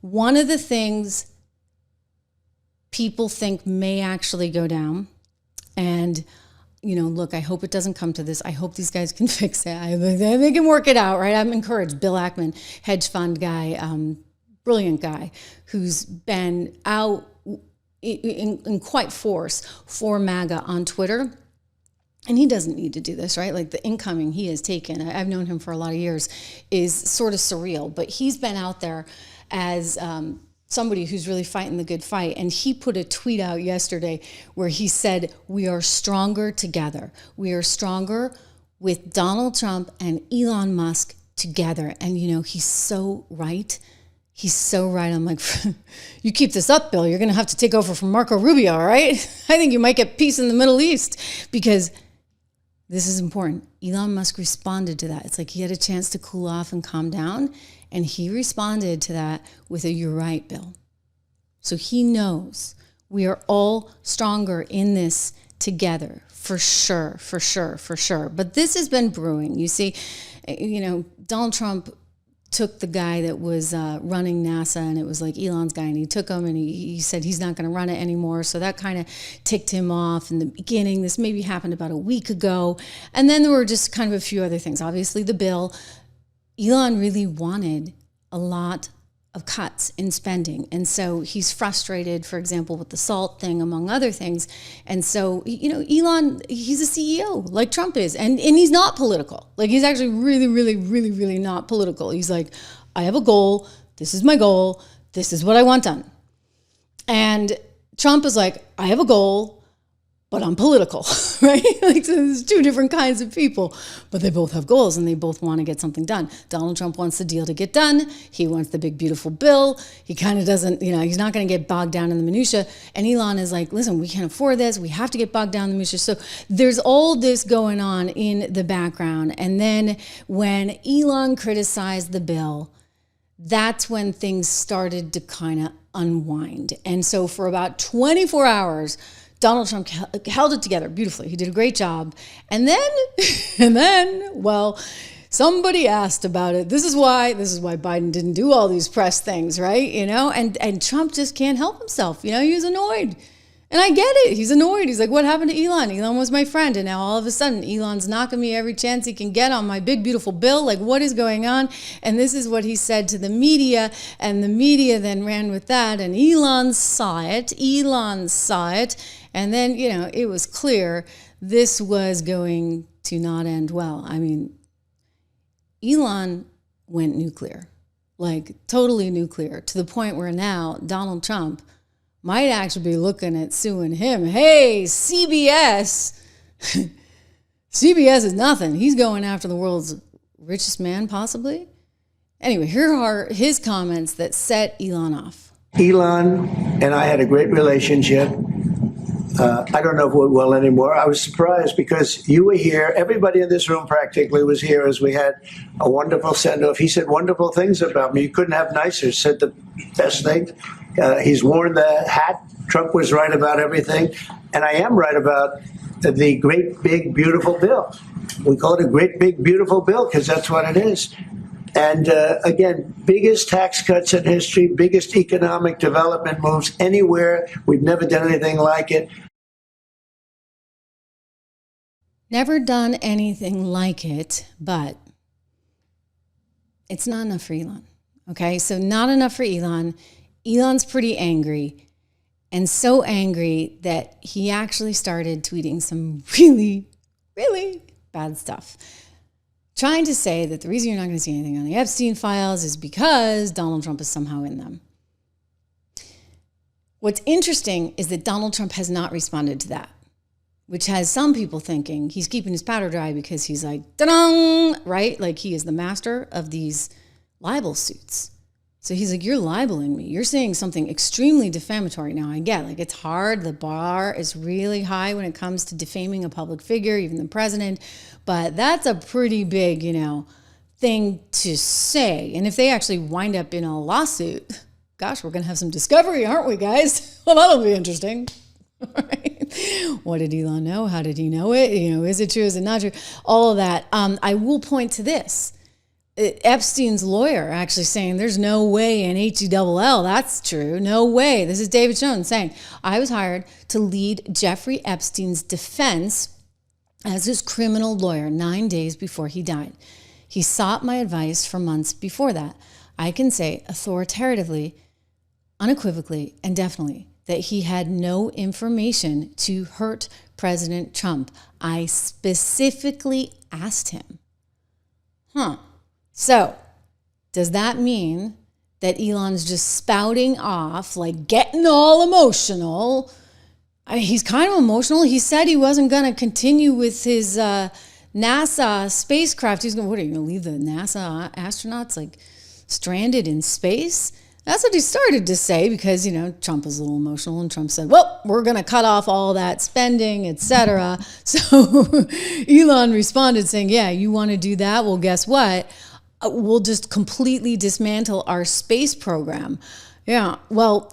one of the things people think may actually go down, and look, I hope it doesn't come to this. I hope these guys can fix it. They can work it out, right? I'm encouraged. Bill Ackman, hedge fund guy, brilliant guy, who's been out in quite force for MAGA on Twitter. And he doesn't need to do this, right? Like the incoming he has taken, I've known him for a lot of years, is sort of surreal. But he's been out there as somebody who's really fighting the good fight. And he put a tweet out yesterday where he said, we are stronger together. We are stronger with Donald Trump and Elon Musk together. And, he's so right. He's so right. I'm like, you keep this up, Bill, you're going to have to take over from Marco Rubio, all right? I think you might get peace in the Middle East, because this is important. Elon Musk responded to that. It's like he had a chance to cool off and calm down, and he responded to that with a, you're right, Bill. So he knows we are all stronger in this together, for sure, for sure, for sure. But this has been brewing. You see, Donald Trump took the guy that was running NASA, and it was like Elon's guy, and he took him and he said he's not going to run it anymore. So that kind of ticked him off in the beginning. This maybe happened about a week ago. And then there were just kind of a few other things. Obviously the bill, Elon really wanted a lot of cuts in spending. And so he's frustrated, for example, with the SALT thing, among other things. And so, Elon, he's a CEO like Trump is. And he's not political. Like, he's actually really, really, really, really not political. He's like, I have a goal. This is my goal. This is what I want done. And Trump is like, I have a goal, but I'm political, right? Like, so there's two different kinds of people, but they both have goals and they both want to get something done. Donald Trump wants the deal to get done. He wants the big, beautiful bill. He kind of doesn't, he's not going to get bogged down in the minutia. And Elon is like, listen, we can't afford this. We have to get bogged down in the minutia. So there's all this going on in the background. And then when Elon criticized the bill, that's when things started to kind of unwind. And so for about 24 hours, Donald Trump held it together beautifully. He did a great job. And then, well, somebody asked about it. This is why Biden didn't do all these press things, right? And Trump just can't help himself. He was annoyed. And I get it. He's annoyed. He's like, what happened to Elon? Elon was my friend. And now all of a sudden, Elon's knocking me every chance he can get on my big, beautiful bill. Like, what is going on? And this is what he said to the media. And the media then ran with that. And Elon saw it. And then, it was clear this was going to not end well. I mean, Elon went nuclear, like totally nuclear, to the point where now Donald Trump might actually be looking at suing him. Hey, CBS. CBS is nothing. He's going after the world's richest man, possibly. Anyway, here are his comments that set Elon off. Elon and I had a great relationship. I don't know if we're well anymore. I was surprised because you were here. Everybody in this room practically was here as we had a wonderful send-off. He said wonderful things about me. You couldn't have nicer. Said the best thing. He's worn the hat. Trump was right about everything. And I am right about the great, big, beautiful bill. We call it a great, big, beautiful bill because that's what it is. And again, biggest tax cuts in history, biggest economic development moves anywhere. We've never done anything like it. Never done anything like it, but it's not enough for Elon. Okay, so not enough for Elon. Elon's pretty angry, and so angry that he actually started tweeting some really, really bad stuff, trying to say that the reason you're not going to see anything on the Epstein files is because Donald Trump is somehow in them. What's interesting is that Donald Trump has not responded to that, which has some people thinking he's keeping his powder dry because he's like, da-dong, right? Like he is the master of these libel suits. So he's like, you're libeling me. You're saying something extremely defamatory. Now I get, like, it's hard. The bar is really high when it comes to defaming a public figure, even the president. But that's a pretty big, thing to say. And if they actually wind up in a lawsuit, gosh, we're going to have some discovery, aren't we, guys? Well, that'll be interesting. Right? What did Elon know? How did he know it? Is it true? Is it not true? All of that. I will point to this. Epstein's lawyer actually saying there's no way in HELL that's true. No way. This is David Schoen saying, I was hired to lead Jeffrey Epstein's defense as his criminal lawyer 9 days before he died. He sought my advice for months before that. I can say authoritatively, unequivocally, and definitely that he had no information to hurt President Trump. I specifically asked him. So, does that mean that Elon's just spouting off, like getting all emotional? I mean, he's kind of emotional. He said he wasn't going to continue with his NASA spacecraft. He's going, what are you going to leave the NASA astronauts like stranded in space? That's what he started to say because, Trump was a little emotional and Trump said, well, we're going to cut off all that spending, etc. So Elon responded saying, yeah, you want to do that? Well, guess what? We'll just completely dismantle our space program. Yeah, well,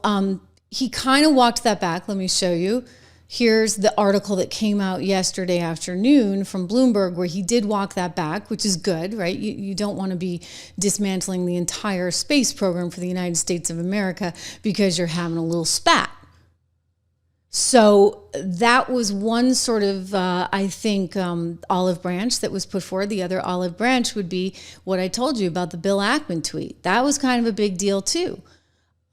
he kind of walked that back. Let me show you. Here's the article that came out yesterday afternoon from Bloomberg where he did walk that back, which is good, right? You don't want to be dismantling the entire space program for the United States of America because you're having a little spat. So that was one sort of, olive branch that was put forward. The other olive branch would be what I told you about the Bill Ackman tweet. That was kind of a big deal too.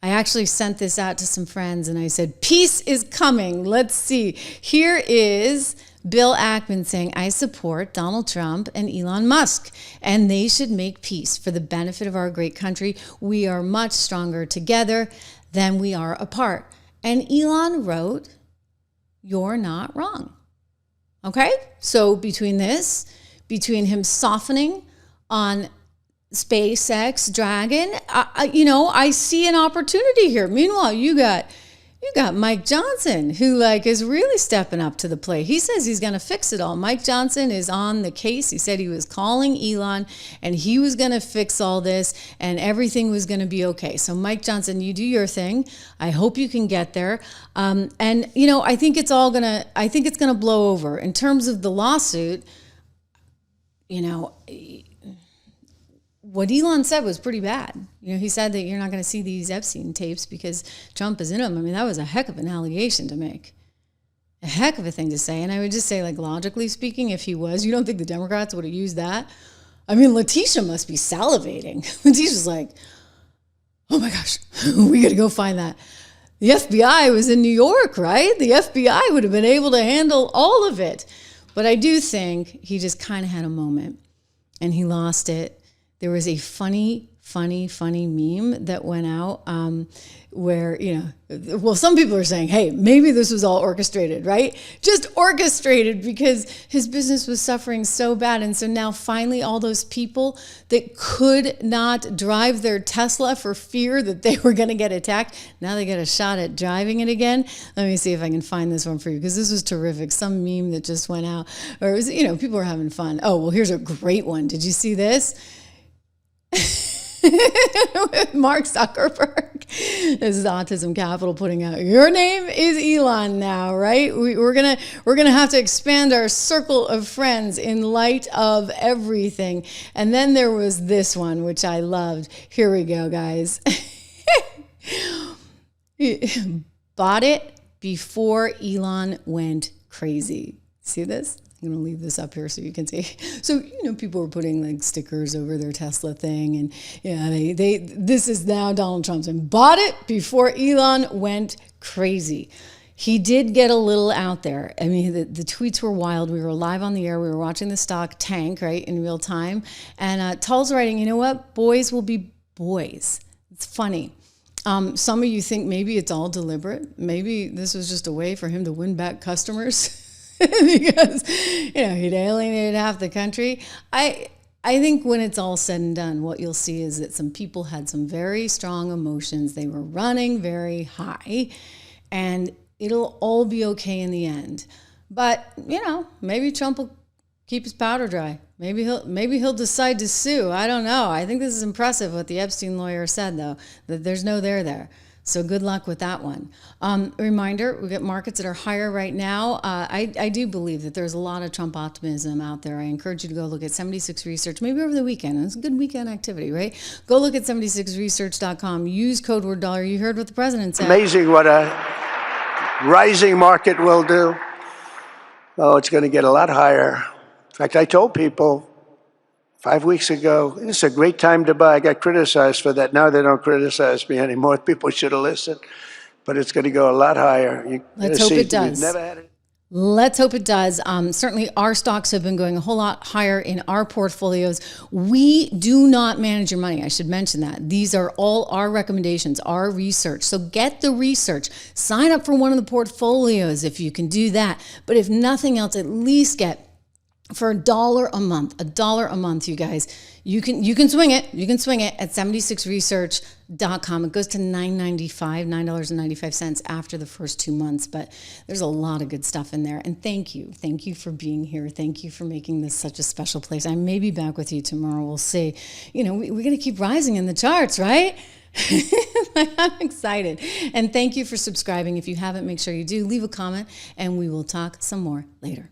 I actually sent this out to some friends and I said, peace is coming. Let's see. Here is Bill Ackman saying, I support Donald Trump and Elon Musk, and they should make peace for the benefit of our great country. We are much stronger together than we are apart. And Elon wrote, you're not wrong. Okay? So between him softening on SpaceX Dragon, I see an opportunity here. Meanwhile, you got Mike Johnson, who is really stepping up to the plate. He says he's going to fix it all. Mike Johnson is on the case. He said he was calling Elon and he was going to fix all this and everything was going to be okay. So Mike Johnson, you do your thing. I hope you can get there. I think it's going to blow over. In terms of the lawsuit, what Elon said was pretty bad. He said that you're not going to see these Epstein tapes because Trump is in them. I mean, that was a heck of an allegation to make. A heck of a thing to say. And I would just say, logically speaking, if he was, you don't think the Democrats would have used that? I mean, Letitia must be salivating. Letitia's like, oh my gosh, we got to go find that. The FBI was in New York, right? The FBI would have been able to handle all of it. But I do think he just kind of had a moment and he lost it. There was a funny meme that went out where, some people are saying, hey, maybe this was all orchestrated, right? Just orchestrated because his business was suffering so bad. And so now finally all those people that could not drive their Tesla for fear that they were going to get attacked, now they get a shot at driving it again. Let me see if I can find this one for you because this was terrific. Some meme that just went out, or it was, people were having fun. Oh, well, here's a great one. Did you see this? Mark Zuckerberg. This is Autism Capital putting out, your name is Elon now, right? We're gonna have to expand our circle of friends in light of everything. And then there was this one, which I loved. Here we go, guys. Bought it before Elon went crazy. See this? I'm going to leave this up here so you can see. So, people were putting stickers over their Tesla thing. And this is now Donald Trump's and bought it before Elon went crazy. He did get a little out there. I mean, the tweets were wild. We were live on the air. We were watching the stock tank, right, in real time. And Tull's writing, you know what? Boys will be boys. It's funny. Some of you think maybe it's all deliberate. Maybe this was just a way for him to win back customers. Because, he'd alienated half the country. I think when it's all said and done, what you'll see is that some people had some very strong emotions. They were running very high, and it'll all be okay in the end. But, maybe Trump will keep his powder dry. Maybe he'll decide to sue. I don't know. I think this is impressive what the Epstein lawyer said, though, that there's no there. So good luck with that one. Reminder, we got markets that are higher right now. I do believe that there's a lot of Trump optimism out there. I encourage you to go look at 76 Research, maybe over the weekend. It's a good weekend activity, right? Go look at 76research.com. Use code word dollar. You heard what the president said. Amazing what a rising market will do. Oh, it's going to get a lot higher. In fact, I told people 5 weeks ago, this is a great time to buy. I got criticized for that. Now they don't criticize me anymore. People should have listened. But it's going to go a lot higher. Let's hope it does. We've never had it. Let's hope it does. Certainly our stocks have been going a whole lot higher in our portfolios. We do not manage your money. I should mention that. These are all our recommendations, our research. So get the research. Sign up for one of the portfolios if you can do that. But if nothing else, at least get for $1 a month, you guys. You can swing it. You can swing it at 76research.com. It goes to $9.95 after the first 2 months, but there's a lot of good stuff in there. And thank you for being here. Thank you for making this such a special place. I may be back with you tomorrow. We'll see. We're going to keep rising in the charts, right? I'm excited. And thank you for subscribing. If you haven't, make sure you do. Leave a comment, and we will talk some more later.